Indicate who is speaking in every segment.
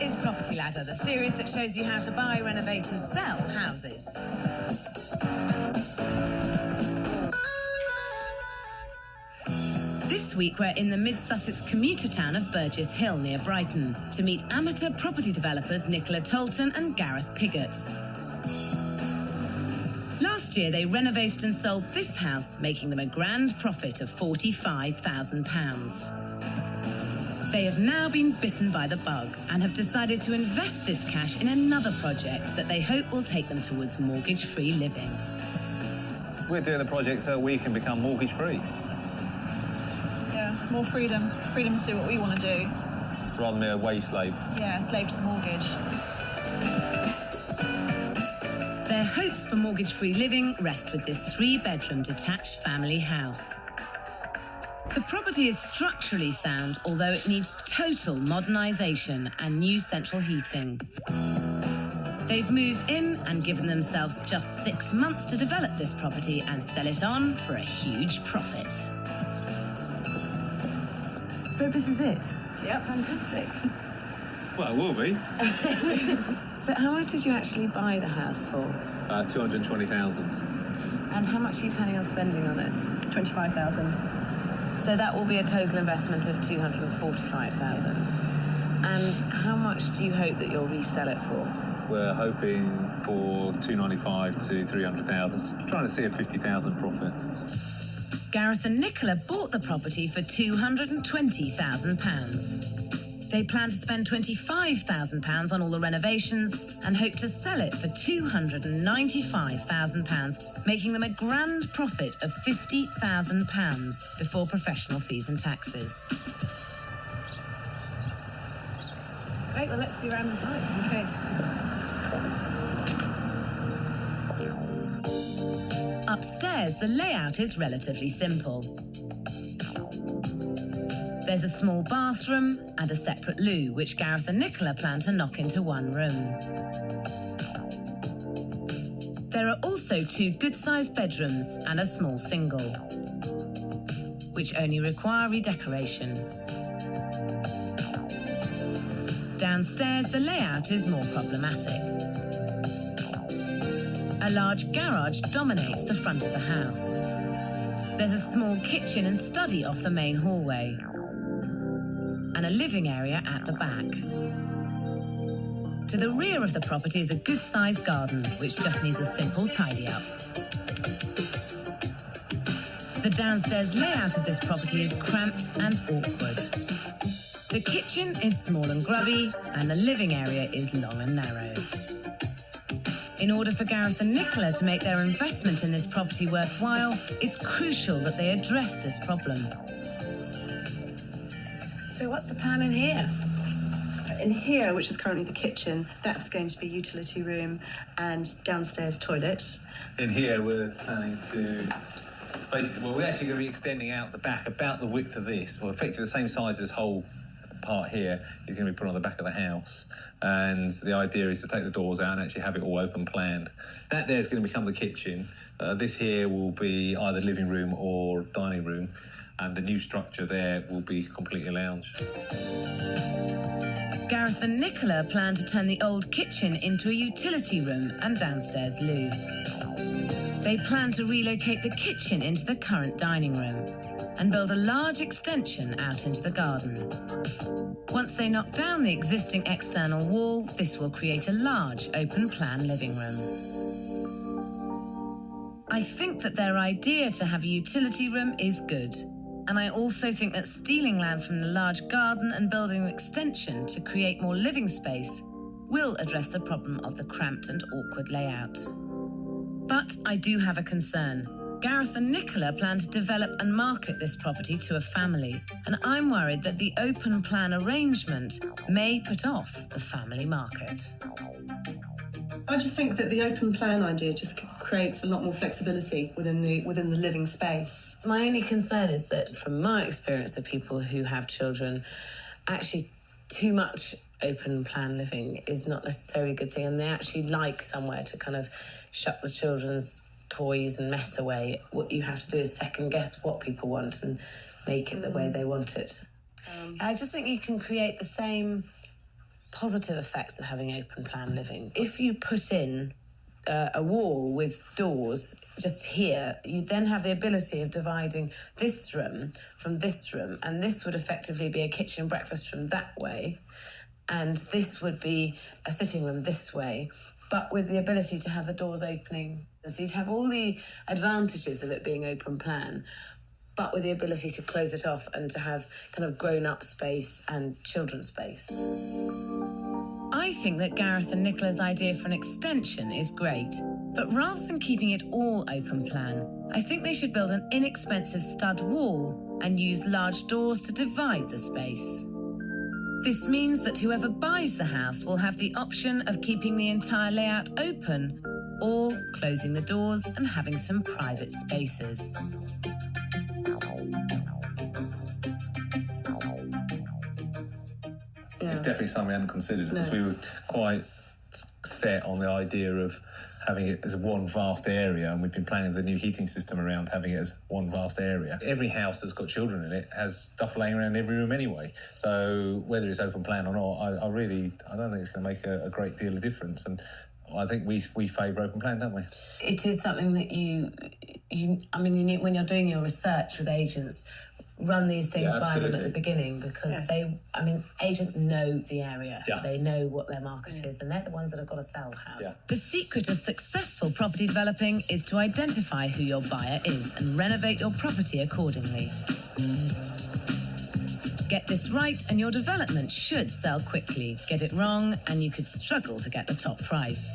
Speaker 1: is Property Ladder, the series that shows you how to buy, renovate and sell houses. This week we're in the mid-Sussex commuter town of Burgess Hill near Brighton to meet amateur property developers Nicola Tolton and Gareth Piggott. Last year they renovated and sold this house, making them a grand profit of £45,000. They have now been bitten by the bug and have decided to invest this cash in another project that they hope will take them towards mortgage-free living.
Speaker 2: We're doing the project so we can become mortgage-free.
Speaker 3: Yeah, more freedom. Freedom to do what we want to do.
Speaker 2: Rather than be a wage slave.
Speaker 3: Yeah, a slave to the mortgage.
Speaker 1: Their hopes for mortgage-free living rest with this 3-bedroom detached family house. The property is structurally sound, although it needs total modernisation and new central heating. They've moved in and given themselves just 6 months to develop this property and sell it on for a huge profit.
Speaker 4: So this is it?
Speaker 1: Yep, fantastic.
Speaker 2: Well, it will be.
Speaker 4: So how much did you actually buy the house for?
Speaker 2: 220,000.
Speaker 4: And how much are you planning on spending on it?
Speaker 3: 25,000.
Speaker 4: So that will be a total investment of 245,000.
Speaker 3: Yes.
Speaker 4: And how much do you hope that you'll resell it for?
Speaker 2: We're hoping for 295 to 300,000. Trying to see a 50,000 profit.
Speaker 1: Gareth and Nicola bought the property for £220,000. They plan to spend £25,000 on all the renovations and hope to sell it for £295,000, making them a grand profit of £50,000 before professional fees and taxes.
Speaker 4: Great, well, let's see around the site.
Speaker 3: Okay.
Speaker 1: Upstairs, the layout is relatively simple. There's a small bathroom and a separate loo, which Gareth and Nicola plan to knock into one room. There are also 2 good-sized bedrooms and a small single, which only require redecoration. Downstairs, the layout is more problematic. A large garage dominates the front of the house. There's a small kitchen and study off the main hallway, and a living area at the back. To the rear of the property is a good-sized garden, which just needs a simple tidy-up. The downstairs layout of this property is cramped and awkward. The kitchen is small and grubby, and the living area is long and narrow. In order for Gareth and Nicola to make their investment in this property worthwhile, it's crucial that they address this problem.
Speaker 4: So what's the plan in here?
Speaker 3: In here, which is currently the kitchen, that's going to be utility room and downstairs toilet.
Speaker 2: In here, we're planning to basically, well, we're actually going to be extending out the back about the width of this. Well, effectively the same size as this whole part here is going to be put on the back of the house. And the idea is to take the doors out and actually have it all open planned. That there is going to become the kitchen. This here will be either living room or dining room. And the new structure there will be completely lounge.
Speaker 1: Gareth and Nicola plan to turn the old kitchen into a utility room and downstairs loo. They plan to relocate the kitchen into the current dining room and build a large extension out into the garden. Once they knock down the existing external wall, this will create a large open-plan living room. I think that their idea to have a utility room is good. And I also think that stealing land from the large garden and building an extension to create more living space will address the problem of the cramped and awkward layout. But I do have a concern. Gareth and Nicola plan to develop and market this property to a family, and I'm worried that the open plan arrangement may put off the family market.
Speaker 3: I just think that the open plan idea just creates a lot more flexibility within the living space.
Speaker 4: My only concern is that from my experience of people who have children, actually too much open plan living is not necessarily a good thing, and they actually like somewhere to kind of shut the children's toys and mess away. What you have to do is second guess what people want and make it the way they want it. I just think you can create the same positive effects of having open plan living. If you put in a wall with doors just here, you then have the ability of dividing this room from this room, and this would effectively be a kitchen breakfast room that way, and this would be a sitting room this way, but with the ability to have the doors opening. So you'd have all the advantages of it being open plan, but with the ability to close it off and to have kind of grown-up space and children's space.
Speaker 1: I think that Gareth and Nicola's idea for an extension is great, but rather than keeping it all open plan, I think they should build an inexpensive stud wall and use large doors to divide the space. This means that whoever buys the house will have the option of keeping the entire layout open or closing the doors and having some private spaces.
Speaker 2: It's definitely something we hadn't considered, because we were quite set on the idea of having it as one vast area, and we've been planning the new heating system around having it as one vast area. Every house that's got children in it has stuff laying around every room anyway, so whether it's open plan or not, I don't think it's going to make a great deal of difference, and I think we favour open plan, don't we?
Speaker 4: It is something that you need, when you're doing your research with agents, run these things by them at the beginning, because agents know the area. They know what their market is, and they're the ones that have got to sell the house.
Speaker 1: The secret of successful property developing is to identify who your buyer is and renovate your property accordingly. Get this right and your development should sell quickly. Get it wrong and you could struggle to get the top price.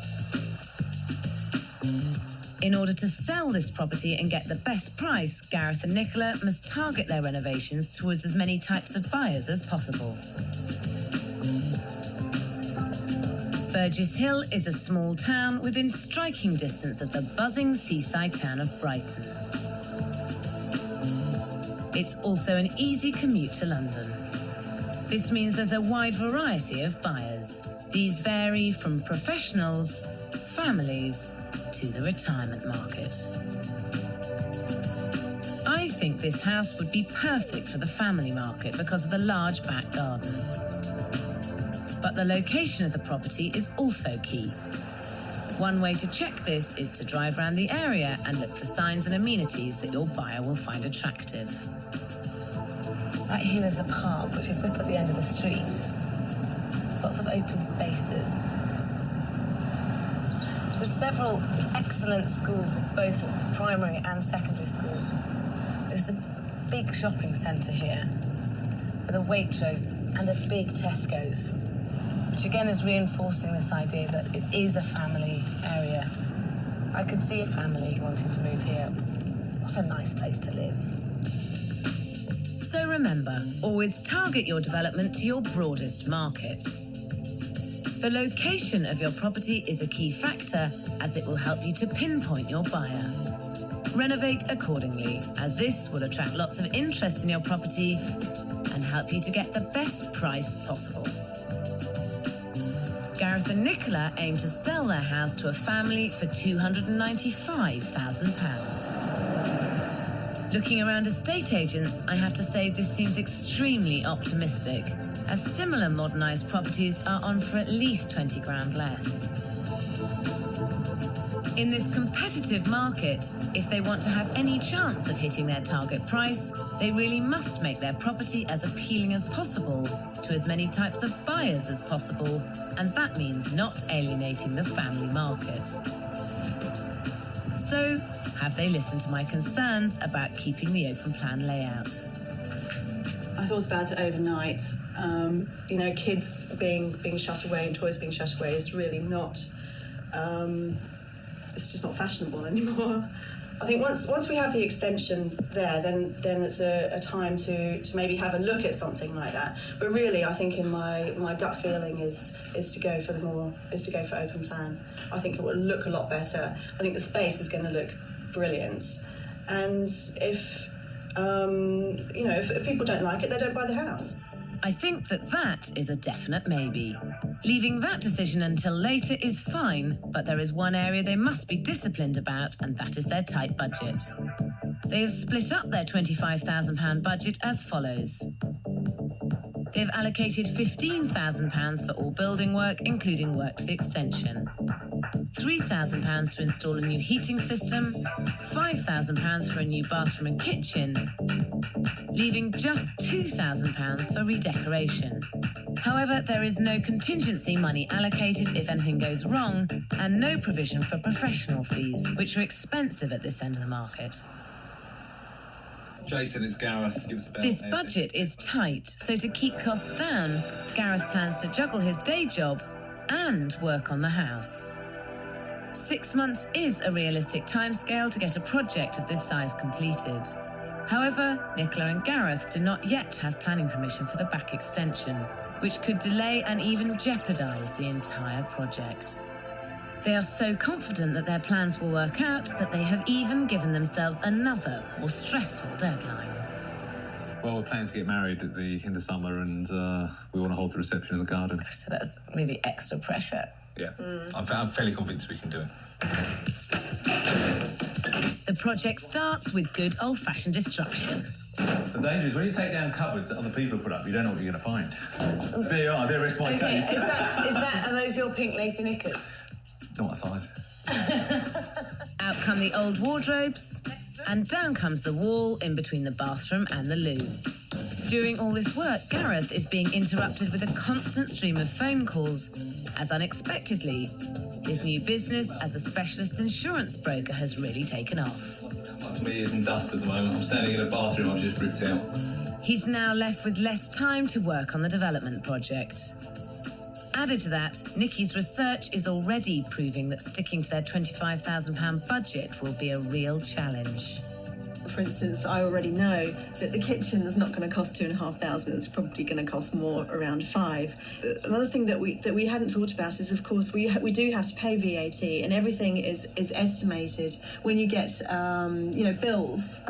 Speaker 1: In order to sell this property and get the best price, Gareth and Nicola must target their renovations towards as many types of buyers as possible. Burgess Hill is a small town within striking distance of the buzzing seaside town of Brighton. It's also an easy commute to London. This means there's a wide variety of buyers. These vary from professionals, families, to the retirement market. I think this house would be perfect for the family market because of the large back garden. But the location of the property is also key. One way to check this is to drive around the area and look for signs and amenities that your buyer will find attractive.
Speaker 4: Right here there's a park, which is just at the end of the street. There's lots of open spaces. There's several excellent schools, both primary and secondary schools. There's a big shopping centre here with a Waitrose and a big Tesco's, which again is reinforcing this idea that it is a family area. I could see a family wanting to move here. What a nice place to live.
Speaker 1: So remember, always target your development to your broadest market. The location of your property is a key factor, as it will help you to pinpoint your buyer. Renovate accordingly, as this will attract lots of interest in your property and help you to get the best price possible. Gareth and Nicola aim to sell their house to a family for £295,000. Looking around estate agents, I have to say this seems extremely optimistic, as similar modernised properties are on for at least 20 grand less. In this competitive market, if they want to have any chance of hitting their target price, they really must make their property as appealing as possible to as many types of buyers as possible, and that means not alienating the family market. So, have they listened to my concerns about keeping the open plan layout?
Speaker 3: I thought about it overnight. Kids being shut away and toys being shut away is really not. It's just not fashionable anymore. I think once we have the extension there, then it's a time to maybe have a look at something like that. But really, I think in my gut feeling is to go for open plan. I think it will look a lot better. I think the space is going to look brilliant, and if people don't like it, they don't buy the house.
Speaker 1: I think that is a definite maybe. Leaving that decision until later is fine, but there is one area they must be disciplined about, and that is their tight budget. They have split up their £25,000 budget as follows. They've allocated £15,000 for all building work, including work to the extension. £3,000 to install a new heating system, £5,000 for a new bathroom and kitchen, leaving just £2,000 for redecoration. However, there is no contingency money allocated if anything goes wrong, and no provision for professional fees, which are expensive at this end of the market.
Speaker 2: Jason, it's Gareth. Give us about
Speaker 1: This budget is tight, so to keep costs down, Gareth plans to juggle his day job and work on the house. 6 months is a realistic timescale to get a project of this size completed. However, Nicola and Gareth do not yet have planning permission for the back extension, which could delay and even jeopardise the entire project. They are so confident that their plans will work out that they have even given themselves another, more stressful deadline.
Speaker 2: Well, we're planning to get married in the summer, and we want to hold the reception in the garden.
Speaker 4: So that's really extra pressure.
Speaker 2: Yeah, I'm fairly convinced we can do it.
Speaker 1: The project starts with good old-fashioned destruction.
Speaker 2: The danger is when you take down cupboards that other people have put up, you don't know what you're going to find. There you are, there rests my case.
Speaker 4: Are those your pink lacy knickers?
Speaker 2: Not my size.
Speaker 1: Out come the old wardrobes, and down comes the wall in between the bathroom and the loo. During all this work, Gareth is being interrupted with a constant stream of phone calls, as unexpectedly, his new business as a specialist insurance broker has really taken off.
Speaker 2: Like me isn't dust at the moment. I'm standing in a bathroom I've just ripped out.
Speaker 1: He's now left with less time to work on the development project. Added to that, Nikki's research is already proving that sticking to their £25,000 budget will be a real challenge.
Speaker 5: For instance, I already know that the kitchen is not going to cost £2,500. It's probably going to cost more, around £5,000. Another thing that we hadn't thought about is, of course, we do have to pay VAT, and everything is estimated when you get bills.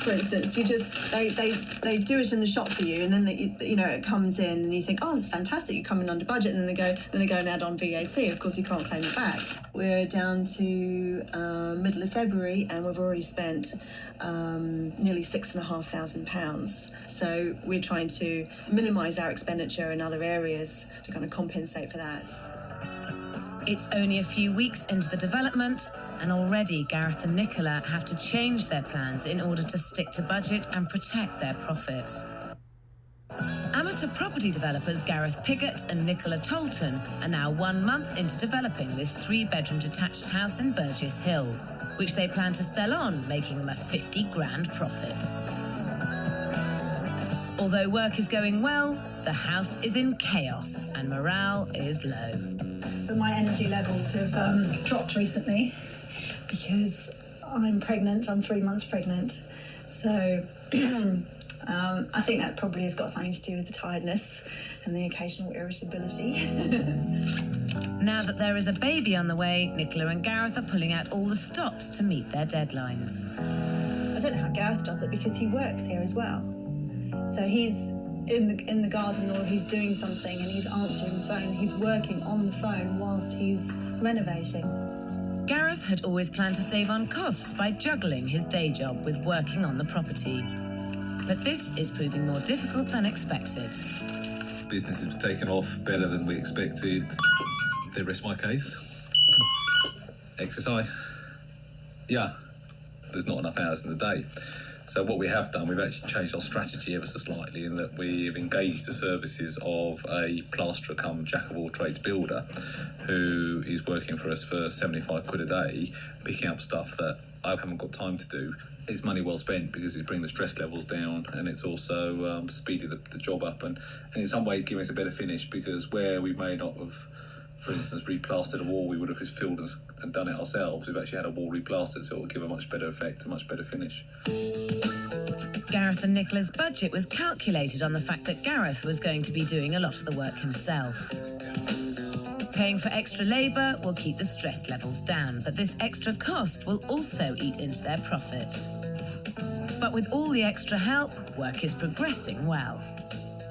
Speaker 5: For instance, they do it in the shop for you, and then it comes in, and you think, oh, this is fantastic, you're coming under budget, and then they go and add on VAT. Of course, you can't claim it back. We're down to middle of February, and we've already spent nearly £6,500. So we're trying to minimise our expenditure in other areas to kind of compensate for that.
Speaker 1: It's only a few weeks into the development, and already Gareth and Nicola have to change their plans in order to stick to budget and protect their profit. Amateur property developers Gareth Piggott and Nicola Tolton are now 1 month into developing this 3-bedroom detached house in Burgess Hill, which they plan to sell on, making them a 50 grand profit. Although work is going well, the house is in chaos and morale is low.
Speaker 6: But my energy levels have dropped recently because I'm pregnant. I'm 3 months pregnant. So I think that probably has got something to do with the tiredness and the occasional irritability.
Speaker 1: Now that there is a baby on the way, Nicola and Gareth are pulling out all the stops to meet their deadlines.
Speaker 6: I don't know how Gareth does it because he works here as well. So he's in the garden, or he's doing something and he's answering the phone. He's working on the phone whilst he's renovating.
Speaker 1: Gareth had always planned to save on costs by juggling his day job with working on the property. But this is proving more difficult than expected.
Speaker 2: Business has taken off better than we expected. They rest my case. Exercise. Yeah, there's not enough hours in the day. So what we have done, we've actually changed our strategy ever so slightly in that we've engaged the services of a plasterer come jack-of-all-trades builder who is working for us for 75 quid a day, picking up stuff that I haven't got time to do. It's money well spent because it's bringing the stress levels down, and it's also speeded the job up and in some ways giving us a better finish, because where we may not have, for instance, replastered a wall, we would have just filled and done it ourselves. We've actually had a wall replastered, so it will give a much better effect, a much better finish.
Speaker 1: Gareth and Nicola's budget was calculated on the fact that Gareth was going to be doing a lot of the work himself. Paying for extra labour will keep the stress levels down, but this extra cost will also eat into their profit. But with all the extra help, work is progressing well.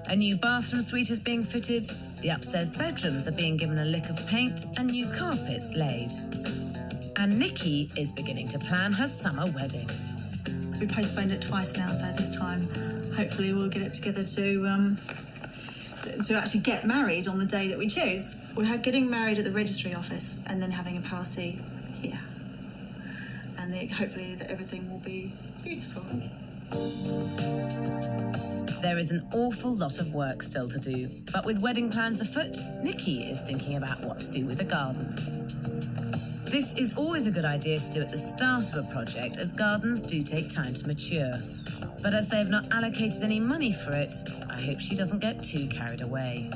Speaker 1: A new bathroom suite is being fitted, the upstairs bedrooms are being given a lick of paint, and new carpets laid. And Nikki is beginning to plan her summer wedding.
Speaker 6: We postponed it twice now, so this time
Speaker 5: hopefully we'll get it together to actually get married on the day that we choose. We're getting married at the registry office and then having a party here. And hopefully that everything will be beautiful.
Speaker 1: There is an awful lot of work still to do, but with wedding plans afoot, Nikki is thinking about what to do with the garden. This is always a good idea to do at the start of a project, as gardens do take time to mature. But as they have not allocated any money for it, I hope she doesn't get too carried away.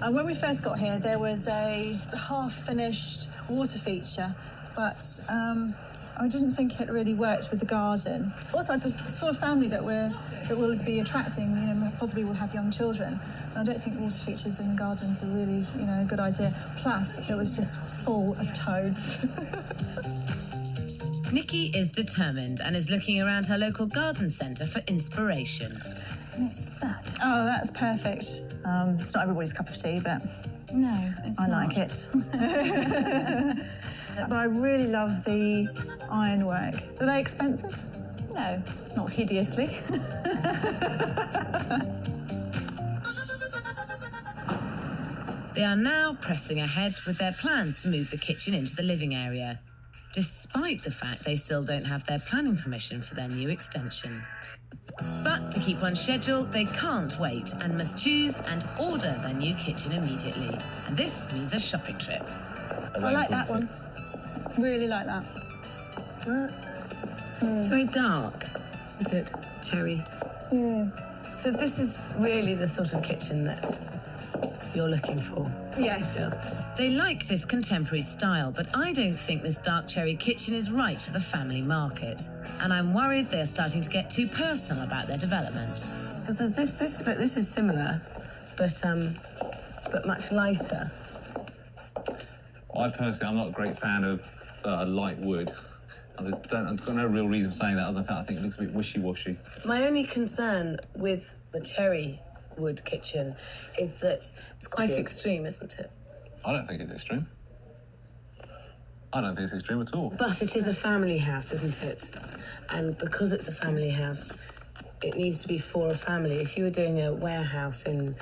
Speaker 5: When we first got here, there was a half-finished water feature, but I didn't think it really worked with the garden. Also, the sort of family that we'll be attracting, possibly will have young children. And I don't think water features in gardens are really, a good idea. Plus, it was just full of toads.
Speaker 1: Nikki is determined and is looking around her local garden centre for inspiration.
Speaker 5: What's that? Oh, that's perfect. It's not everybody's cup of tea, but no, I like it. But I really love the ironwork. Are they expensive? No, not hideously.
Speaker 1: They are now pressing ahead with their plans to move the kitchen into the living area, despite the fact they still don't have their planning permission for their new extension. But to keep on schedule, they can't wait and must choose and order their new kitchen immediately. And this means a shopping trip.
Speaker 5: I like that one. Really like that.
Speaker 4: It's very dark, isn't it? Cherry.
Speaker 5: Yeah.
Speaker 4: So this is really the sort of kitchen that you're looking for.
Speaker 5: Yes.
Speaker 1: They like this contemporary style, but I don't think this dark cherry kitchen is right for the family market. And I'm worried they're starting to get too personal about their development.
Speaker 4: Because there's this is similar, but much lighter.
Speaker 2: I personally, I'm not a great fan of light wood. I've got no real reason for saying that, other than I think it looks a bit wishy-washy.
Speaker 4: My only concern with the cherry wood kitchen is that it's quite extreme, isn't it?
Speaker 2: I don't think it's extreme. I don't think it's extreme at all.
Speaker 4: But it is a family house, isn't it? And because it's a family house, it needs to be for a family. If you were doing a warehouse in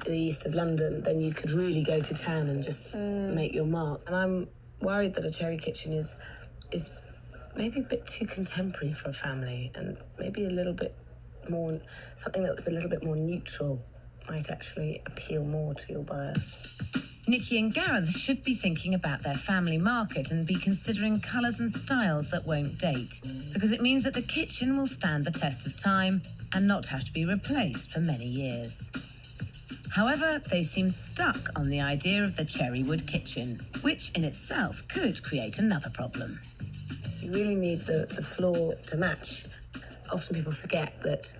Speaker 4: the east of London, then you could really go to town and just make your mark. And I'm worried that a cherry kitchen is maybe a bit too contemporary for a family, and maybe a little bit more, something that was a little bit more neutral might actually appeal more to your buyer.
Speaker 1: Nikki and Gareth should be thinking about their family market and be considering colours and styles that won't date, because it means that the kitchen will stand the test of time and not have to be replaced for many years. However, they seem stuck on the idea of the cherry wood kitchen, which in itself could create another problem.
Speaker 4: You really need the floor to match. Often people forget that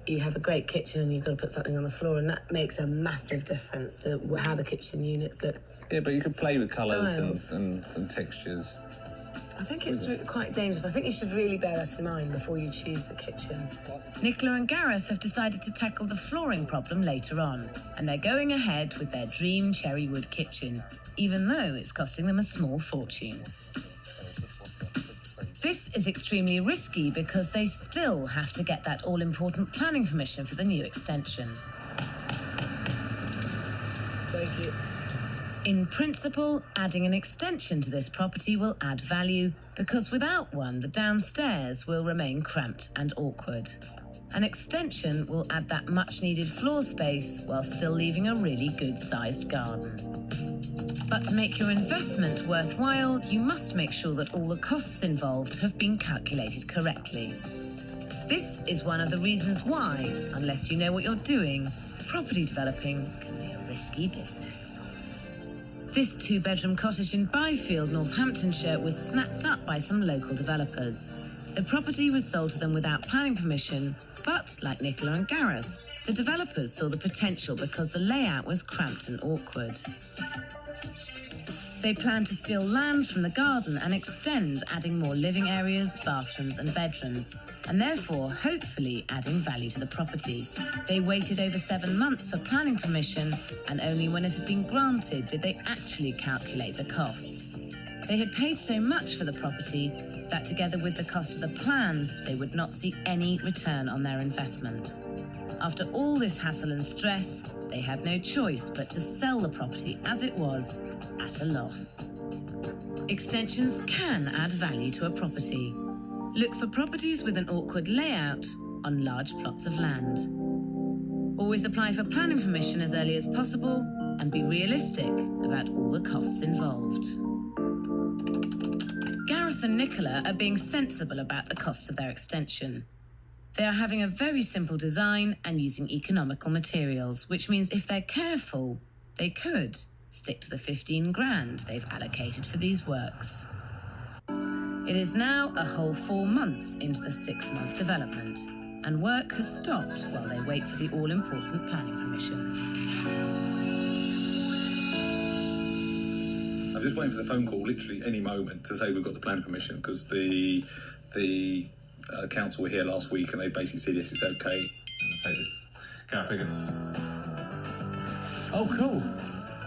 Speaker 4: you have a great kitchen and you've got to put something on the floor, and that makes a massive difference to how the kitchen units look.
Speaker 2: Yeah, but you can play with colours
Speaker 4: Styles.
Speaker 2: and textures.
Speaker 4: I think it's quite dangerous. I think you should really bear that in mind before you choose the kitchen.
Speaker 1: Nicola and Gareth have decided to tackle the flooring problem later on, and they're going ahead with their dream cherry wood kitchen, even though it's costing them a small fortune. This is extremely risky because they still have to get that all-important planning permission for the new extension.
Speaker 4: Thank you.
Speaker 1: In principle, adding an extension to this property will add value, because without one, the downstairs will remain cramped and awkward. An extension will add that much-needed floor space while still leaving a really good-sized garden. But to make your investment worthwhile, you must make sure that all the costs involved have been calculated correctly. This is one of the reasons why, unless you know what you're doing, property developing can be a risky business. This two-bedroom cottage in Byfield, Northamptonshire, was snapped up by some local developers. The property was sold to them without planning permission, but, like Nicola and Gareth, the developers saw the potential because the layout was cramped and awkward. They plan to steal land from the garden and extend, adding more living areas, bathrooms and bedrooms, and therefore, hopefully, adding value to the property. They waited over 7 months for planning permission, and only when it had been granted did they actually calculate the costs. They had paid so much for the property that together with the cost of the plans, they would not see any return on their investment. After all this hassle and stress, they had no choice but to sell the property as it was, at a loss. Extensions can add value to a property. Look for properties with an awkward layout on large plots of land. Always apply for planning permission as early as possible and be realistic about all the costs involved. Gareth and Nicola are being sensible about the costs of their extension. They are having a very simple design and using economical materials, which means if they're careful, they could stick to the 15 grand they've allocated for these works. It is now a whole 4 months into the 6-month development, and work has stopped while they wait for the all-important planning permission.
Speaker 2: I'm just waiting for the phone call literally any moment to say we've got the planning permission, because the council were here last week and they basically said yes, it's okay. And I'll take this. Gareth, Piggott. Oh, cool.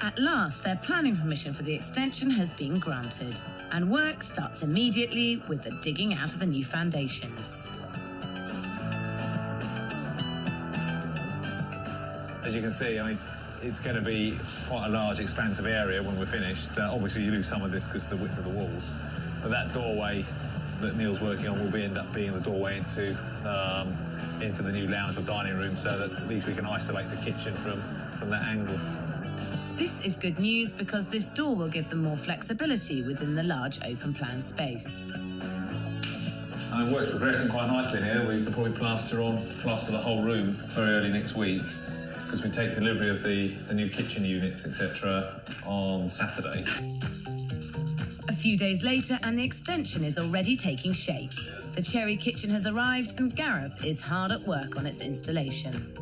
Speaker 1: At last, their planning permission for the extension has been granted, and work starts immediately with the digging out of the new foundations.
Speaker 2: As you can see, I mean, it's going to be quite a large, expansive area when we're finished. Obviously, you lose some of this because of the width of the walls, but that doorway that Neil's working on will end up being the doorway into the new lounge or dining room, so that at least we can isolate the kitchen from that angle.
Speaker 1: This is good news because this door will give them more flexibility within the large open plan space.
Speaker 2: And work's progressing quite nicely in here. We can probably plaster the whole room very early next week, because we take delivery of the new kitchen units, etc. on Saturday.
Speaker 1: A few days later and the extension is already taking shape. The cherry kitchen has arrived and Gareth is hard at work on its installation.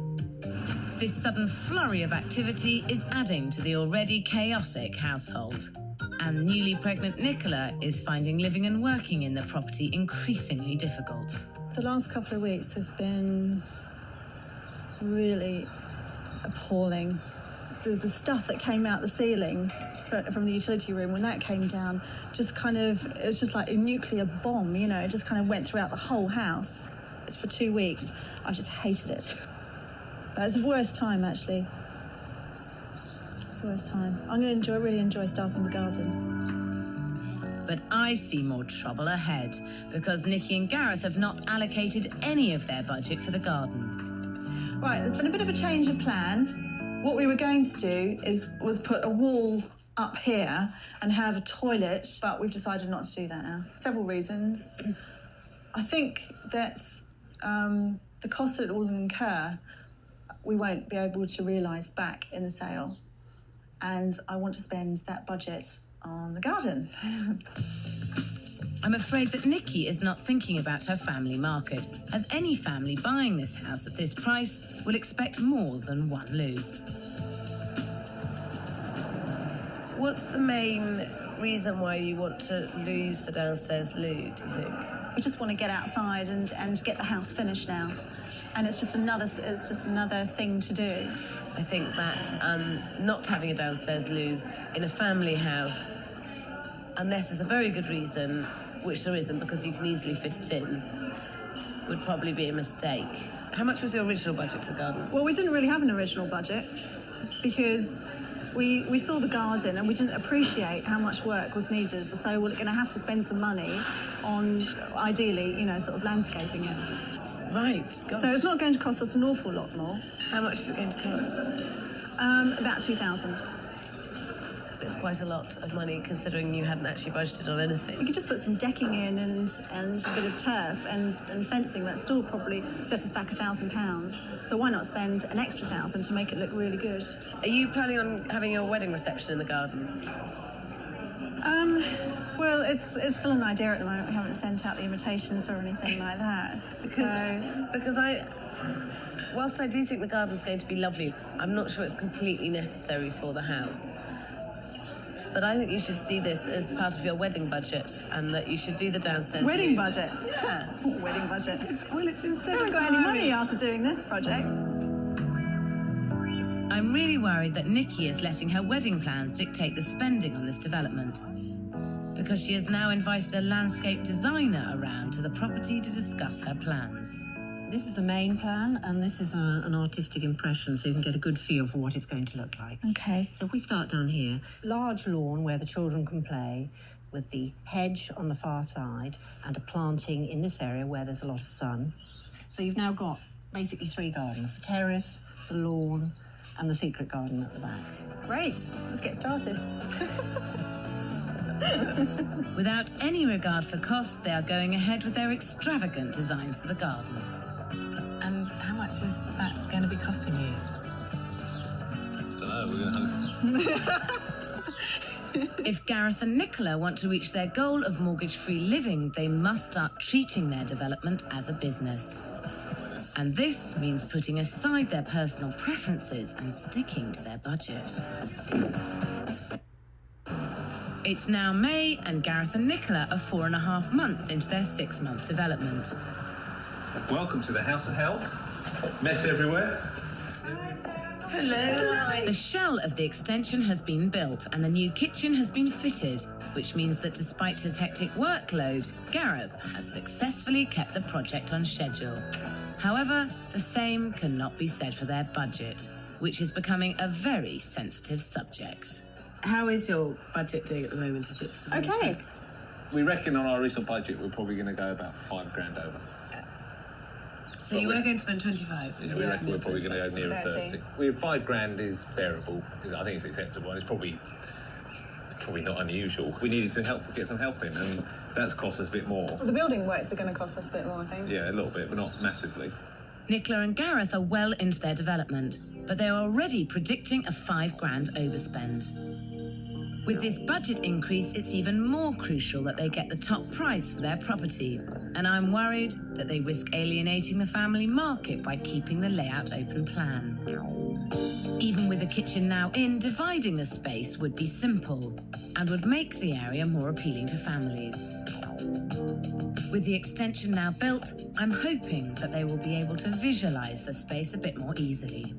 Speaker 1: This sudden flurry of activity is adding to the already chaotic household. And newly pregnant Nicola is finding living and working in the property increasingly difficult.
Speaker 5: The last couple of weeks have been really appalling. The stuff that came out the ceiling from the utility room, when that came down, it was just like a nuclear bomb, you know, it just kind of went throughout the whole house. It's for 2 weeks. I've just hated it. It's the worst time, actually. It's the worst time. I'm going to really enjoy starting the garden.
Speaker 1: But I see more trouble ahead, because Nikki and Gareth have not allocated any of their budget for the garden.
Speaker 5: Right, there's been a bit of a change of plan. What we were going to do was put a wall up here and have a toilet, but we've decided not to do that now. Several reasons. I think that the cost that it will incur, we won't be able to realise back in the sale. And I want to spend that budget on the garden.
Speaker 1: I'm afraid that Nikki is not thinking about her family market, as any family buying this house at this price will expect more than one loo.
Speaker 4: What's the main reason why you want to lose the downstairs loo, do you think?
Speaker 5: We just want to get outside and get the house finished now. And it's just another thing to do.
Speaker 4: I think that not having a downstairs loo in a family house, unless there's a very good reason, which there isn't because you can easily fit it in, would probably be a mistake. How much was your original budget for the garden?
Speaker 5: Well, we didn't really have an original budget because we saw the garden and we didn't appreciate how much work was needed. So we're going to have to spend some money on, ideally, you know, sort of landscaping it.
Speaker 4: Right, gosh.
Speaker 5: So it's not going to cost us an awful lot more.
Speaker 4: How much is it going to cost?
Speaker 5: About 2,000.
Speaker 4: It's quite a lot of money considering you hadn't actually budgeted on anything.
Speaker 5: We could just put some decking in and a bit of turf and fencing. That still probably set us back £1,000. So why not spend an extra 1,000 to make it look really good?
Speaker 4: Are you planning on having your wedding reception in the garden?
Speaker 5: Well, it's still an idea at the moment. We haven't sent out the invitations or anything like that.
Speaker 4: Because whilst I do think the garden's going to be lovely, I'm not sure it's completely necessary for the house. But I think you should see this as part of your wedding budget, and that you should do the downstairs.
Speaker 5: Wedding budget?
Speaker 4: Yeah.
Speaker 5: Wedding budget.
Speaker 4: It's instead
Speaker 5: I haven't got any money after doing this project.
Speaker 1: I'm really worried that Nikki is letting her wedding plans dictate the spending on this development. because she has now invited a landscape designer around to the property to discuss her plans.
Speaker 7: This is the main plan, and this is an artistic impression, so you can get a good feel for what it's going to look like.
Speaker 5: Okay.
Speaker 7: So if we start down here, large lawn where the children can play, with the hedge on the far side, and a planting in this area where there's a lot of sun. So you've now got basically 3 gardens: the terrace, the lawn, and the secret garden at the back.
Speaker 5: Great. Let's get started.
Speaker 1: Without any regard for cost, they are going ahead with their extravagant designs for the garden.
Speaker 4: And how much is that going to be costing you?
Speaker 2: Don't know, we're going to...
Speaker 1: If Gareth and Nicola want to reach their goal of mortgage-free living, they must start treating their development as a business. And this means putting aside their personal preferences and sticking to their budget. It's now May, and Gareth and Nicola are 4.5 months into their 6-month development.
Speaker 2: Welcome to the House of Hell. Mess everywhere.
Speaker 4: Hello.
Speaker 1: The shell of the extension has been built and the new kitchen has been fitted, which means that despite his hectic workload, Gareth has successfully kept the project on schedule. However, the same cannot be said for their budget, which is becoming a very sensitive subject.
Speaker 4: How is your budget doing at the moment? Is it sort of
Speaker 5: Okay.
Speaker 2: We reckon on our original budget we're probably going to go about £5,000 over.
Speaker 4: So you were going to spend 25?
Speaker 2: Yeah, we reckon we're probably going to go nearer
Speaker 5: 30.
Speaker 2: 30. We have £5,000 is bearable. I think it's acceptable, and it's probably not unusual. We needed to get some help in, and that's cost us a bit more.
Speaker 5: Well, the building works are going to cost us a bit more, I think.
Speaker 2: Yeah, a little bit, but not massively.
Speaker 1: Nicola and Gareth are well into their development, but they are already predicting a £5,000 overspend. With this budget increase, it's even more crucial that they get the top price for their property, and I'm worried that they risk alienating the family market by keeping the layout open plan. Even with the kitchen now in, dividing the space would be simple and would make the area more appealing to families. With the extension now built, I'm hoping that they will be able to visualise the space a bit more easily.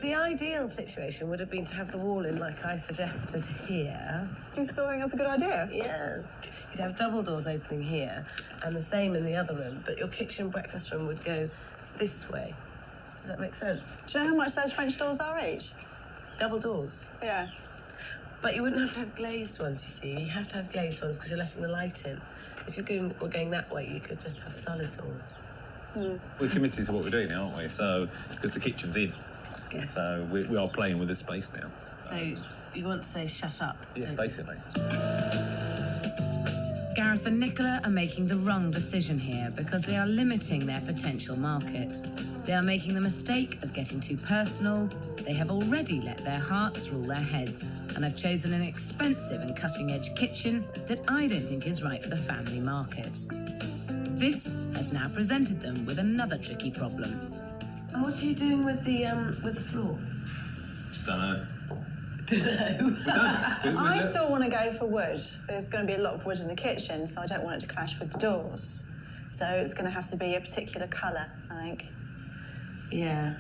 Speaker 4: The ideal situation would have been to have the wall in like I suggested here.
Speaker 5: Do you still think that's a good idea?
Speaker 4: Yeah. You'd have double doors opening here and the same in the other room, but your kitchen breakfast room would go this way. Does that make sense?
Speaker 5: Do you know how much those French doors are each?
Speaker 4: Double doors.
Speaker 5: Yeah.
Speaker 4: But you wouldn't have to have glazed ones, you see. You have to have glazed ones because you're letting the light in. If we're going that way, you could just have solid doors.
Speaker 2: We're committed to what we're doing now, aren't we? So, because the kitchen's in.
Speaker 4: Yes.
Speaker 2: So we are playing with the space now.
Speaker 4: So you want to say shut up?
Speaker 2: Yeah,
Speaker 4: don't you?
Speaker 2: basically.
Speaker 1: Gareth and Nicola are making the wrong decision here because they are limiting their potential market. They are making the mistake of getting too personal. They have already let their hearts rule their heads and have chosen an expensive and cutting-edge kitchen that I don't think is right for the family market. This has now presented them with another tricky problem.
Speaker 4: And what are you doing with the floor?
Speaker 2: Don't know.
Speaker 5: I still want to go for wood. There's going to be a lot of wood in the kitchen, so I don't want it to clash with the doors. So it's going to have to be a particular colour, I think.
Speaker 4: Yeah.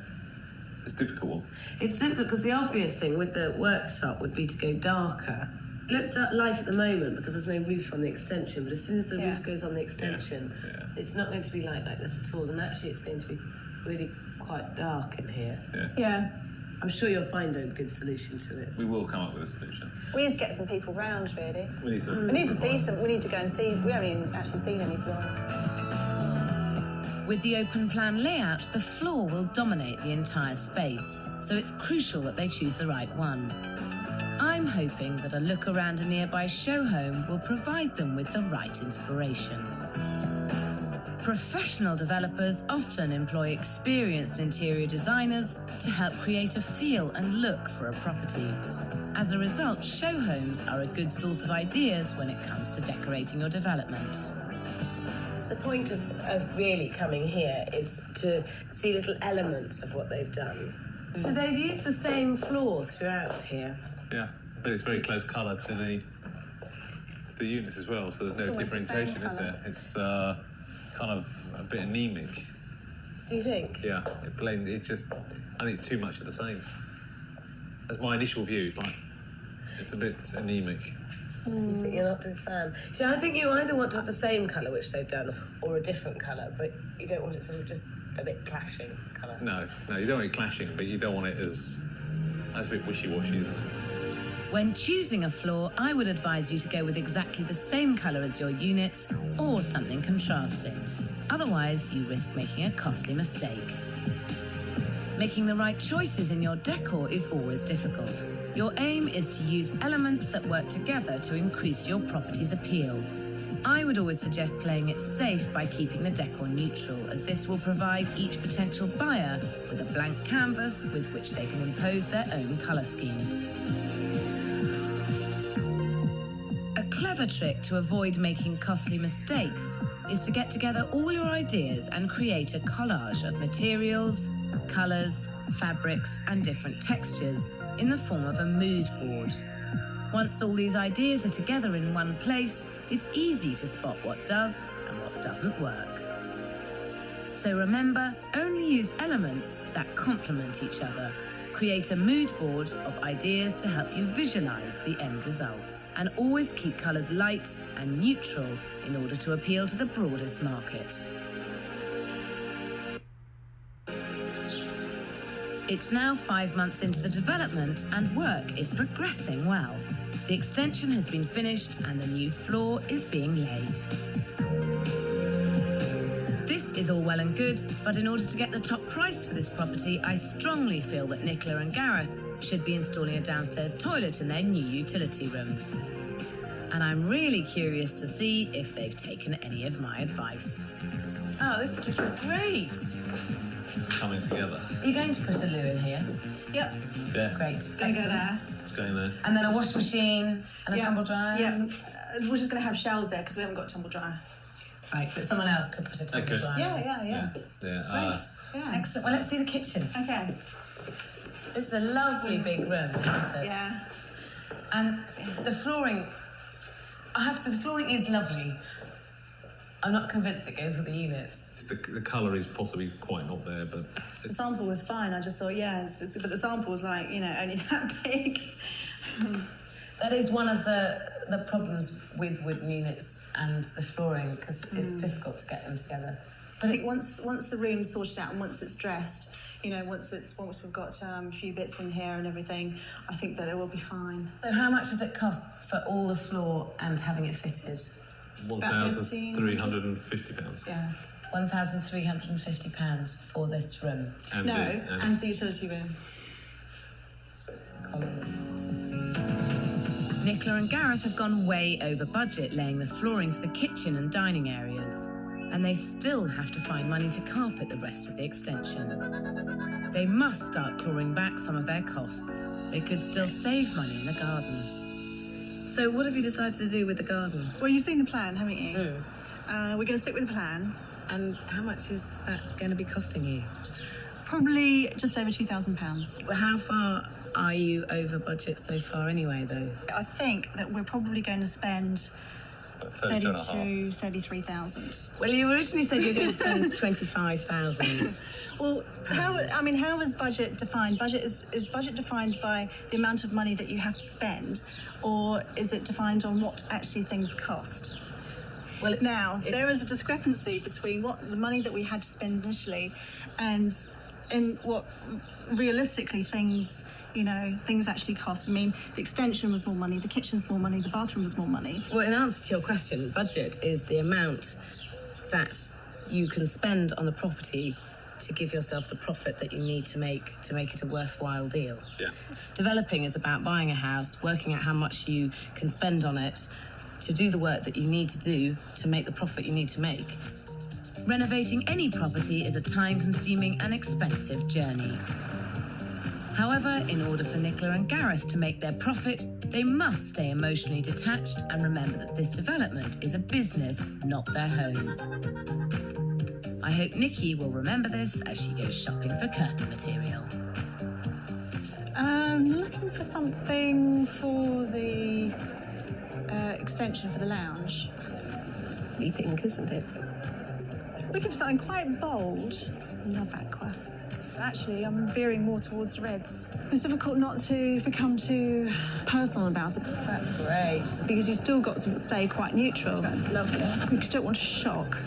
Speaker 2: It's difficult.
Speaker 4: It's difficult because the obvious thing with the worktop would be to go darker. It looks light at the moment because there's no roof on the extension, but as soon as the roof goes on the extension, it's not going to be light like this at all, and actually it's going to be really quite dark in here.
Speaker 5: Yeah.
Speaker 4: I'm sure you'll find a good solution to it.
Speaker 2: We will come up with a solution.
Speaker 5: We need to get some people round, really.
Speaker 2: We need to.
Speaker 5: We need to see some. We need to go and see. We haven't even actually seen any flooring.
Speaker 1: With the open plan layout, the floor will dominate the entire space, so it's crucial that they choose the right one. I'm hoping that a look around a nearby show home will provide them with the right inspiration. Professional developers often employ experienced interior designers to help create a feel and look for a property. As a result, show homes are a good source of ideas when it comes to decorating your development.
Speaker 4: The point of really coming here is to see little elements of what they've done. So they've used the same floor throughout here.
Speaker 2: Yeah, but it's very close colour to the units as well, so there's no
Speaker 5: always the same
Speaker 2: differentiation, is there?
Speaker 5: colour.
Speaker 2: It's kind of a bit anemic.
Speaker 4: Do you think?
Speaker 2: Yeah, it blends. It just, I think it's too much of the same. That's my initial view. It's a bit anemic.
Speaker 4: So you think you're not a fan? So I think you either want to have the same colour, which they've done, or a different colour, but you don't want it sort of just a bit clashing colour.
Speaker 2: No, you don't want it clashing, but you don't want it as... That's a bit wishy-washy, isn't it?
Speaker 1: When choosing a floor, I would advise you to go with exactly the same colour as your units or something contrasting. Otherwise, you risk making a costly mistake. Making the right choices in your decor is always difficult. Your aim is to use elements that work together to increase your property's appeal. I would always suggest playing it safe by keeping the decor neutral, as this will provide each potential buyer with a blank canvas with which they can impose their own colour scheme. A clever trick to avoid making costly mistakes is to get together all your ideas and create a collage of materials, colours, fabrics and different textures in the form of a mood board. Once all these ideas are together in one place, it's easy to spot what does and what doesn't work. So remember, only use elements that complement each other. Create a mood board of ideas to help you visualise the end result. And always keep colours light and neutral in order to appeal to the broadest market. It's now 5 months into the development and work is progressing well. The extension has been finished and the new floor is being laid. This is all well and good, but in order to get the top price for this property, I strongly feel that Nicola and Gareth should be installing a downstairs toilet in their new utility room. And I'm really curious to see if they've taken any of my advice.
Speaker 4: Oh, this is looking great.
Speaker 2: It's coming together.
Speaker 4: Are you going to put a loo in here?
Speaker 3: Yep.
Speaker 2: Yeah.
Speaker 4: Great.
Speaker 3: Gonna go there.
Speaker 2: It's going there.
Speaker 4: And then a wash machine and a tumble dryer?
Speaker 3: Yeah. We're just going to have shells there because we haven't got a tumble dryer.
Speaker 4: Right, but someone else could put a tumble dryer.
Speaker 3: Yeah.
Speaker 4: Great.
Speaker 3: Yeah.
Speaker 4: Excellent. Well, let's see the kitchen.
Speaker 3: Okay.
Speaker 4: This is a lovely big room, isn't it?
Speaker 3: Yeah.
Speaker 4: And the flooring, I have to say, the flooring is lovely. I'm not convinced it goes with the units.
Speaker 2: The colour is possibly quite not there, but...
Speaker 3: The sample was fine. I just thought, but the sample was like, only that big.
Speaker 4: That is one of the problems with wooden units and the flooring, because it's difficult to get them together.
Speaker 3: But I think once the room's sorted out and once it's dressed, once we've got a few bits in here and everything, I think that it will be fine.
Speaker 4: So how much does it cost for all the floor and having it fitted?
Speaker 2: £1,350.
Speaker 3: Yeah.
Speaker 4: £1,350 for this room.
Speaker 2: And
Speaker 3: the utility room.
Speaker 1: Nicola and Gareth have gone way over budget laying the flooring for the kitchen and dining areas, and they still have to find money to carpet the rest of the extension. They must start clawing back some of their costs. They could still save money in the garden.
Speaker 4: So what have you decided to do with the garden?
Speaker 3: Well, you've seen the plan, haven't you?
Speaker 4: Mm.
Speaker 3: We're going to stick with the plan.
Speaker 4: And how much is that going to be costing you?
Speaker 3: Probably just over £2,000.
Speaker 4: How far are you over budget so far anyway, though?
Speaker 3: I think that we're probably going to spend 33,000.
Speaker 4: Well, you originally said you were going to spend 25,000.
Speaker 3: Well, how is budget defined? Is budget defined by the amount of money that you have to spend, or is it defined on what actually things cost?
Speaker 4: Well,
Speaker 3: there is a discrepancy between what the money that we had to spend initially and what realistically things actually cost. I mean, the extension was more money, the kitchen's more money, the bathroom was more money.
Speaker 4: Well, in answer to your question, budget is the amount that you can spend on the property to give yourself the profit that you need to make it a worthwhile deal.
Speaker 2: Yeah.
Speaker 4: Developing is about buying a house, working out how much you can spend on it to do the work that you need to do to make the profit you need to make.
Speaker 1: Renovating any property is a time-consuming and expensive journey. However, in order for Nicola and Gareth to make their profit, they must stay emotionally detached and remember that this development is a business, not their home. I hope Nikki will remember this as she goes shopping for curtain material.
Speaker 3: Looking for something for the extension for the lounge.
Speaker 5: Be pink, isn't it?
Speaker 3: Looking for something quite bold. Love aqua.
Speaker 6: Actually, I'm veering more towards the reds.
Speaker 5: It's difficult not to become too personal about it.
Speaker 6: That's great.
Speaker 5: Because you still got to stay quite neutral.
Speaker 6: That's lovely.
Speaker 5: You just don't want to shock.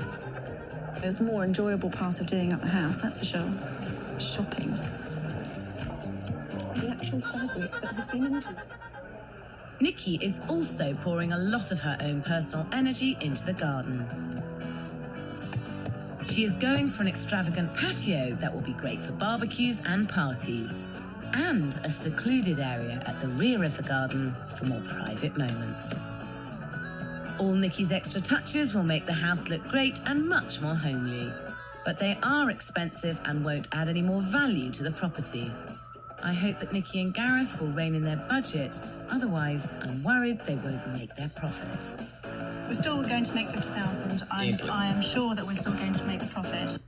Speaker 5: It's the more enjoyable part of doing up the house, that's for sure. Shopping. The actual fabric that has been into it.
Speaker 1: Nikki is also pouring a lot of her own personal energy into the garden. She is going for an extravagant patio that will be great for barbecues and parties, and a secluded area at the rear of the garden for more private moments. All Nikki's extra touches will make the house look great and much more homely, but they are expensive and won't add any more value to the property. I hope that Nikki and Gareth will rein in their budget, otherwise I'm worried they won't make their profit.
Speaker 5: We're still going to make 50,000. I am sure that we're still going to make a profit.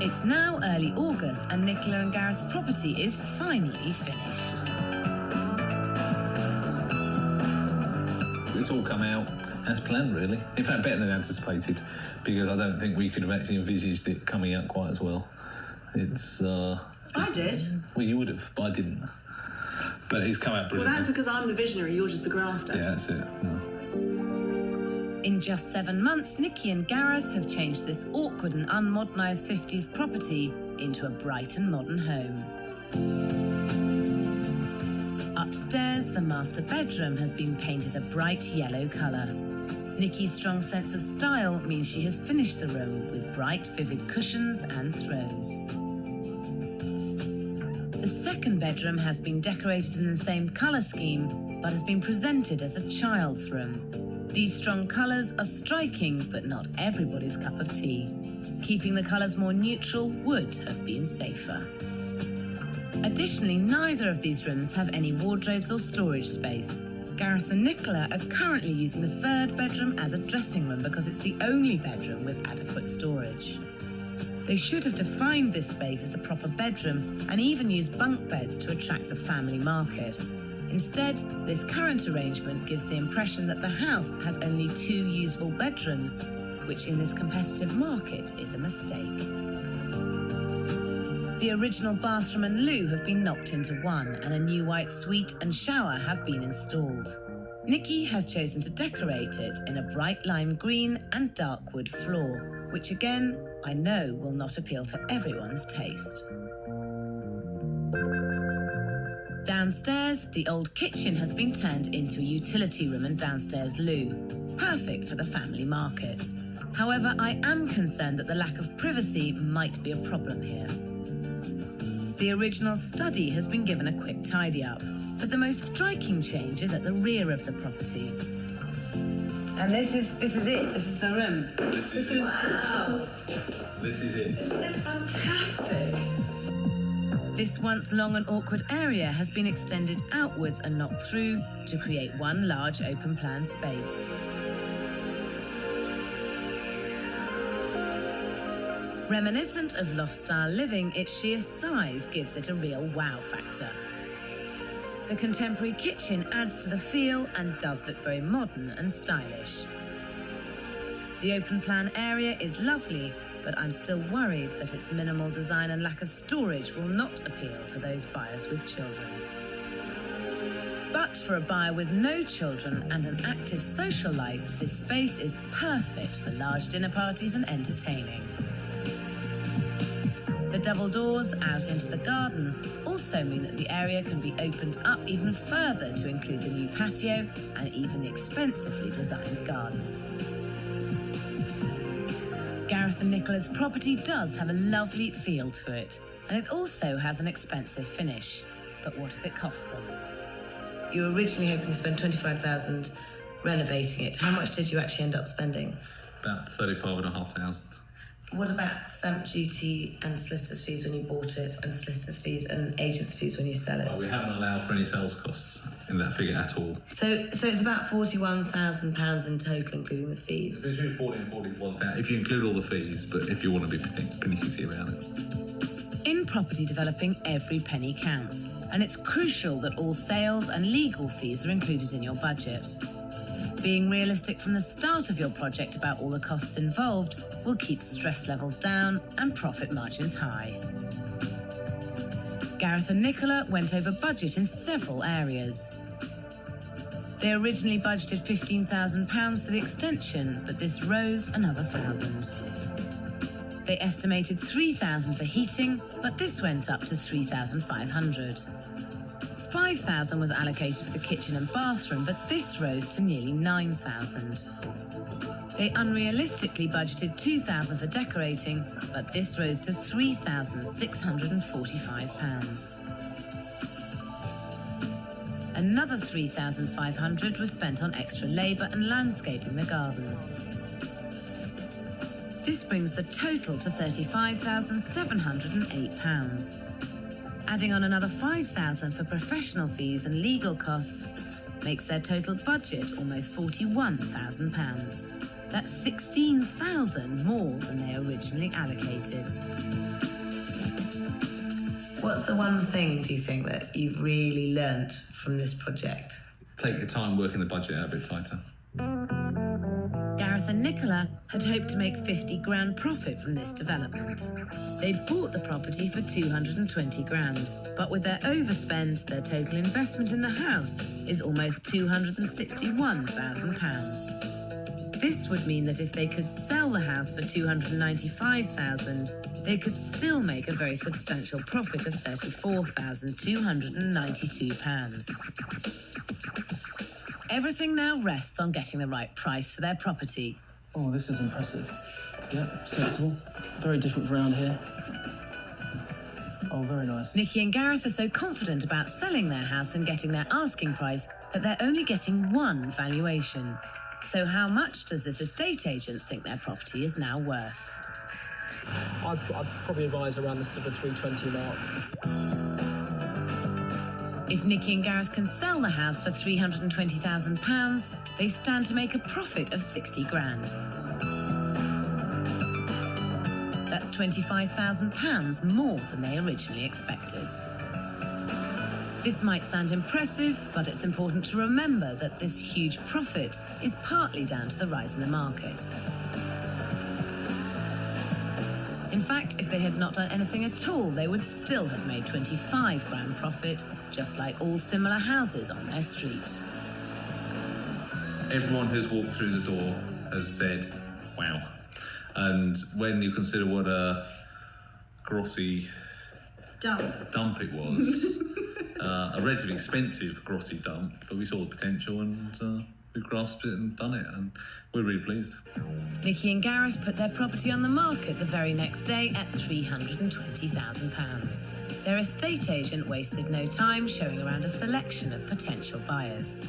Speaker 1: It's now early August and Nicola and Gareth's property is finally finished.
Speaker 2: It's all come out as planned, really. In fact, better than anticipated, because I don't think we could have actually envisaged it coming out quite as well. It's,
Speaker 3: I did.
Speaker 2: Well, you would have, but I didn't. But it's come out brilliant.
Speaker 3: Well, that's because I'm the visionary, you're just the grafter.
Speaker 2: Yeah, that's it. Yeah.
Speaker 1: In just 7 months, Nikki and Gareth have changed this awkward and unmodernised 50s property into a Brighton modern home. Upstairs, the master bedroom has been painted a bright yellow colour. Nikki's strong sense of style means she has finished the room with bright, vivid cushions and throws. The second bedroom has been decorated in the same colour scheme, but has been presented as a child's room. These strong colours are striking, but not everybody's cup of tea. Keeping the colours more neutral would have been safer. Additionally, neither of these rooms have any wardrobes or storage space. Gareth and Nicola are currently using the third bedroom as a dressing room because it's the only bedroom with adequate storage. They should have defined this space as a proper bedroom and even used bunk beds to attract the family market. Instead, this current arrangement gives the impression that the house has only 2 usable bedrooms, which in this competitive market is a mistake. The original bathroom and loo have been knocked into one, and a new white suite and shower have been installed. Nikki has chosen to decorate it in a bright lime green and dark wood floor, which again, I know will not appeal to everyone's taste. Downstairs, the old kitchen has been turned into a utility room and downstairs loo, perfect for the family market. However, I am concerned that the lack of privacy might be a problem here. The original study has been given a quick tidy up, but the most striking change is at the rear of the property.
Speaker 4: And this is it. This is the room.
Speaker 2: This is it.
Speaker 4: Isn't this fantastic?
Speaker 1: This once long and awkward area has been extended outwards and knocked through to create one large open plan space. Reminiscent of loft-style living, its sheer size gives it a real wow factor. The contemporary kitchen adds to the feel and does look very modern and stylish. The open plan area is lovely, but I'm still worried that its minimal design and lack of storage will not appeal to those buyers with children. But for a buyer with no children and an active social life, this space is perfect for large dinner parties and entertaining. The double doors out into the garden also mean that the area can be opened up even further to include the new patio and even the expensively designed garden. Gareth and Nicola's property does have a lovely feel to it, and it also has an expensive finish. But what does it cost them?
Speaker 4: You were originally hoping to spend $25,000 renovating it. How much did you actually end up spending?
Speaker 2: About 35,500.
Speaker 4: What about stamp duty and solicitor's fees when you bought it, and solicitor's fees and agent's fees when you sell it?
Speaker 2: Well, we haven't allowed for any sales costs in that figure at all.
Speaker 4: So it's about £41,000 in total, including the fees.
Speaker 2: Between 40 and 41,000, if you include all the fees, but if you want to be panicky around it.
Speaker 1: In property developing, every penny counts, and it's crucial that all sales and legal fees are included in your budget. Being realistic from the start of your project about all the costs involved will keep stress levels down and profit margins high. Gareth and Nicola went over budget in several areas. They originally budgeted £15,000 for the extension, but this rose another £1,000. They estimated £3,000 for heating, but this went up to £3,500. £5,000 was allocated for the kitchen and bathroom, but this rose to nearly £9,000. They unrealistically budgeted £2,000 for decorating, but this rose to £3,645. Another £3,500 was spent on extra labour and landscaping the garden. This brings the total to £35,708. Adding on another £5,000 for professional fees and legal costs makes their total budget almost £41,000. That's £16,000 more than they originally allocated.
Speaker 4: What's the one thing, do you think, that you've really learnt from this project?
Speaker 2: Take your time working the budget out a bit tighter.
Speaker 1: Gareth and Nicola had hoped to make £50,000 profit from this development. They'd bought the property for £220,000, but with their overspend, their total investment in the house is almost £261,000. This would mean that if they could sell the house for £295,000, they could still make a very substantial profit of £34,292. Everything now rests on getting the right price for their property.
Speaker 8: Oh, this is impressive. Yeah, sensible. Very different from around here. Oh, very nice.
Speaker 1: Nikki and Gareth are so confident about selling their house and getting their asking price that they're only getting one valuation. So how much does this estate agent think their property is now worth?
Speaker 8: I'd probably advise around the sort of 320 mark.
Speaker 1: If Nikki and Gareth can sell the house for £320,000, they stand to make a profit of £60,000. That's £25,000 more than they originally expected. This might sound impressive, but it's important to remember that this huge profit is partly down to the rise in the market. In fact, if they had not done anything at all, they would still have made £25,000 profit, just like all similar houses on their street.
Speaker 2: Everyone who's walked through the door has said, wow. And when you consider what a grotty dump it was, a relatively expensive grotty dump, but we saw the potential and we grasped it and done it, and we're really pleased.
Speaker 1: Nikki and Gareth put their property on the market the very next day at £320,000. Their estate agent wasted no time showing around a selection of potential buyers.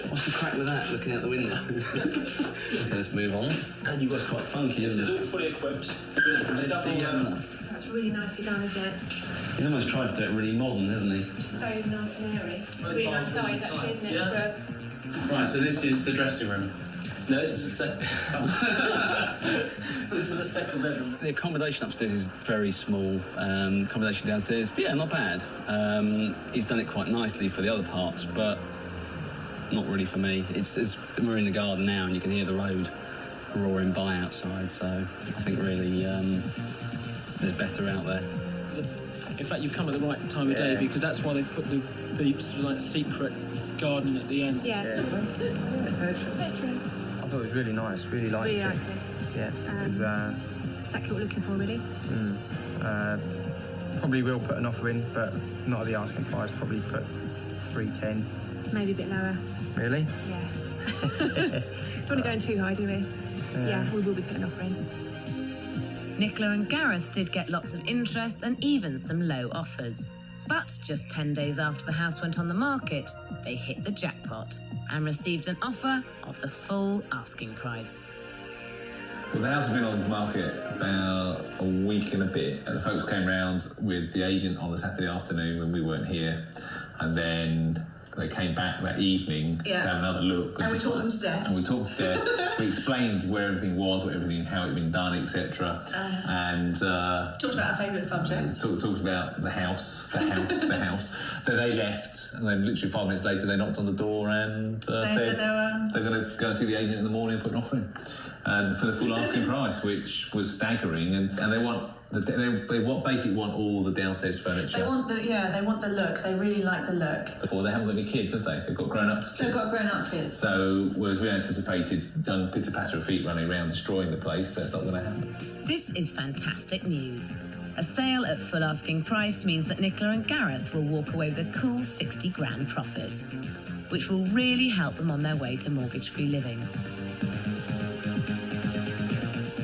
Speaker 9: What's the crack with that, looking out the window? Okay, let's move on. And you guys are quite funky, isn't it?
Speaker 8: This is all fully equipped.
Speaker 6: That's really nicely done, isn't it?
Speaker 9: He's almost tried to do it really modern, hasn't he?
Speaker 6: Just so nice and airy. It's a really nice size, actually, isn't it?
Speaker 9: Yeah. Right, so this is the dressing room. No, this is the this is the second bedroom. The accommodation upstairs is very small. Accommodation downstairs, yeah, not bad. He's done it quite nicely for the other parts, but not really for me. We're in the garden now, and you can hear the road roaring by outside. So I think really there's better out there.
Speaker 8: In fact, you've come at the right time of day, because that's why they put the sort of like secret garden at the end.
Speaker 6: Yeah.
Speaker 10: I thought it was really nice, really liked it. Yeah, because
Speaker 6: exactly what we're looking for, really.
Speaker 10: probably will put an offer in, but not at the asking price, probably put 310.
Speaker 6: Maybe a bit lower.
Speaker 10: Really?
Speaker 6: Yeah. Don't want to go in too high, do we? Yeah, we will be putting an offer in.
Speaker 1: Nicola and Gareth did get lots of interest and even some low offers. But just 10 days after the house went on the market, they hit the jackpot and received an offer of the full asking price.
Speaker 2: Well, the house has been on the market about a week and a bit, and the folks came round with the agent on the Saturday afternoon when we weren't here, and then they came back that evening to have another look.
Speaker 3: And we talked them to death.
Speaker 2: And we talked to death. We explained where everything was, how it had been done, etc. And
Speaker 3: talked about our favourite subjects.
Speaker 2: Talked about the house. Then they left, and then literally 5 minutes later they knocked on the door and said they're going to go and see the agent in the morning and put an offer in. And for the full asking price, which was staggering, and they want basically want all the downstairs furniture.
Speaker 3: They want the look. They really like the look.
Speaker 2: Well, they haven't got any kids, have they? They've got grown-up kids.
Speaker 3: They've got grown-up kids.
Speaker 2: So, whereas we anticipated young pitter-patter of feet running around destroying the place, that's not going to happen.
Speaker 1: This is fantastic news. A sale at full asking price means that Nicola and Gareth will walk away with a cool 60 grand profit, which will really help them on their way to mortgage-free living.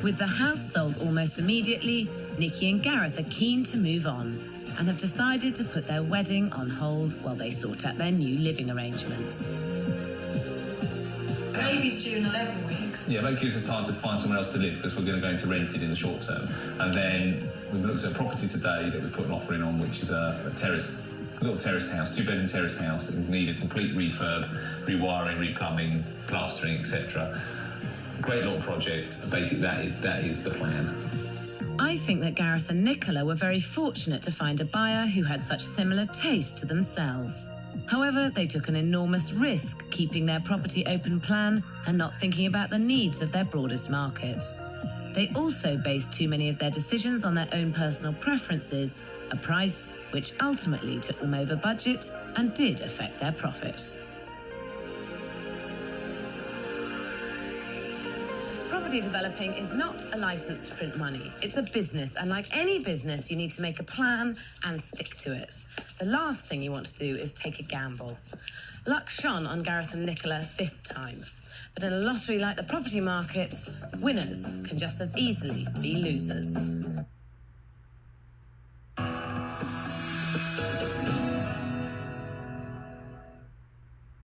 Speaker 1: With the house sold almost immediately, Nikki and Gareth are keen to move on and have decided to put their wedding on hold while they sort out their new living arrangements.
Speaker 3: The baby's due in 11 weeks.
Speaker 2: Yeah, that gives us time to find somewhere else to live because we're going to go into rented in the short term. And then we've looked at a property today that we've put an offering on, which is a little terraced house, 2-bedroom terraced house. It would need a complete refurb, rewiring, replumbing, plastering, etc. Great little project. Basically, that is the plan.
Speaker 1: I think that Gareth and Nicola were very fortunate to find a buyer who had such similar taste to themselves. However, they took an enormous risk keeping their property open plan and not thinking about the needs of their broadest market. They also based too many of their decisions on their own personal preferences, a price which ultimately took them over budget and did affect their profit. Property developing is not a license to print money. It's a business, and like any business, you need to make a plan and stick to it. The last thing you want to do is take a gamble. Luck shone on Gareth and Nicola this time. But in a lottery like the property market, winners can just as easily be losers.